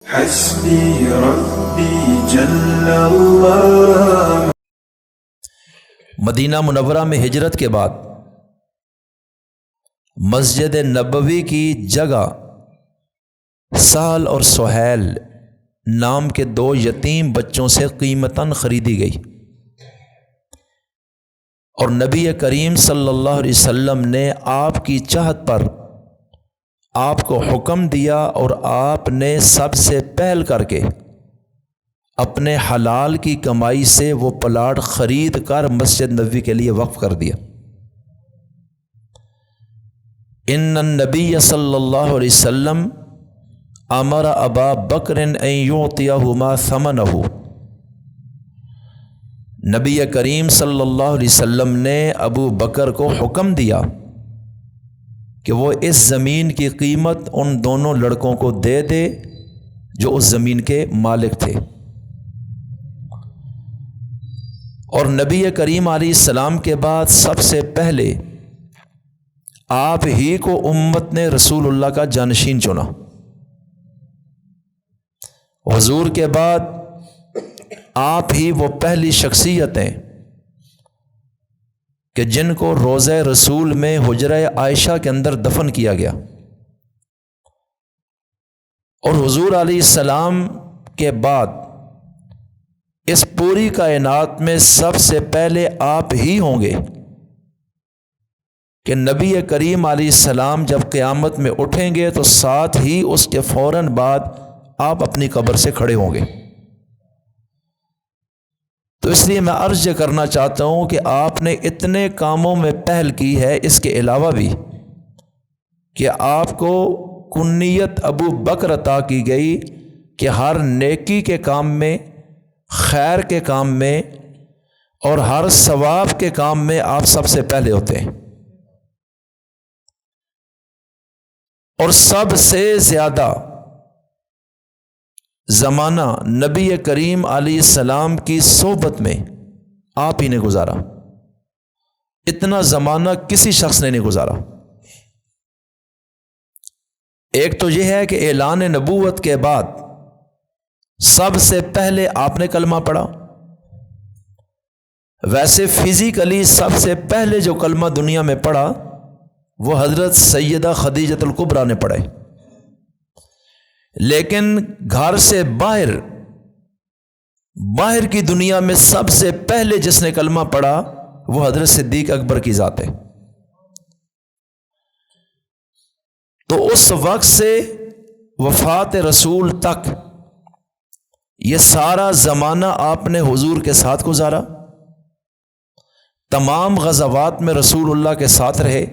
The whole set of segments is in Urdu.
حسبي ربي جل اللہ۔ مدینہ منورہ میں ہجرت کے بعد مسجد نبوی کی جگہ سہل اور سہیل نام کے دو یتیم بچوں سے قیمتاً خریدی گئی، اور نبی کریم صلی اللہ علیہ وسلم نے آپ کی چاہت پر آپ کو حکم دیا، اور آپ نے سب سے پہل کر کے اپنے حلال کی کمائی سے وہ پلاٹ خرید کر مسجد نبوی کے لیے وقف کر دیا۔ ان النبی صلی اللہ علیہ وسلم امر ابا بکر ان یعطیہما ثمنہ، نبی کریم صلی اللہ علیہ وسلم نے ابو بکر کو حکم دیا کہ وہ اس زمین کی قیمت ان دونوں لڑکوں کو دے دے جو اس زمین کے مالک تھے۔ اور نبی کریم علیہ السلام کے بعد سب سے پہلے آپ ہی کو امت نے رسول اللہ کا جانشین چنا۔ حضور کے بعد آپ ہی وہ پہلی شخصیت ہیں کہ جن کو روضہ رسول میں حجرہ عائشہ کے اندر دفن کیا گیا، اور حضور علیہ السلام کے بعد اس پوری کائنات میں سب سے پہلے آپ ہی ہوں گے کہ نبی کریم علیہ السلام جب قیامت میں اٹھیں گے تو ساتھ ہی اس کے فوراً بعد آپ اپنی قبر سے کھڑے ہوں گے۔ تو اس لیے میں عرض کرنا چاہتا ہوں کہ آپ نے اتنے کاموں میں پہل کی ہے، اس کے علاوہ بھی کہ آپ کو کنیت ابو بکر عطا کی گئی کہ ہر نیکی کے کام میں، خیر کے کام میں اور ہر ثواب کے کام میں آپ سب سے پہلے ہوتے ہیں، اور سب سے زیادہ زمانہ نبی کریم علیہ السلام کی صحبت میں آپ ہی نے گزارا۔ اتنا زمانہ کسی شخص نے نہیں گزارا۔ ایک تو یہ ہے کہ اعلان نبوت کے بعد سب سے پہلے آپ نے کلمہ پڑھا۔ ویسے فزیکلی سب سے پہلے جو کلمہ دنیا میں پڑھا وہ حضرت سیدہ خدیجہ الکبریٰ نے پڑھے، لیکن گھر سے باہر کی دنیا میں سب سے پہلے جس نے کلمہ پڑھا وہ حضرت صدیق اکبر کی ذات ہے۔ تو اس وقت سے وفات رسول تک یہ سارا زمانہ آپ نے حضور کے ساتھ گزارا، تمام غزوات میں رسول اللہ کے ساتھ رہے۔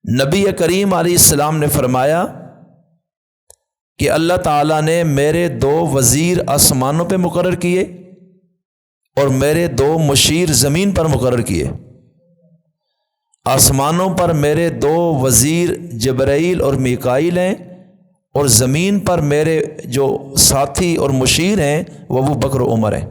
نبی کریم علیہ السلام نے فرمایا کہ اللہ تعالیٰ نے میرے 2 وزیر آسمانوں پہ مقرر کیے اور میرے 2 مشیر زمین پر مقرر کیے۔ آسمانوں پر میرے 2 وزیر جبرائیل اور میکائیل ہیں، اور زمین پر میرے جو ساتھی اور مشیر ہیں وہ ابو بکر و عمر ہیں۔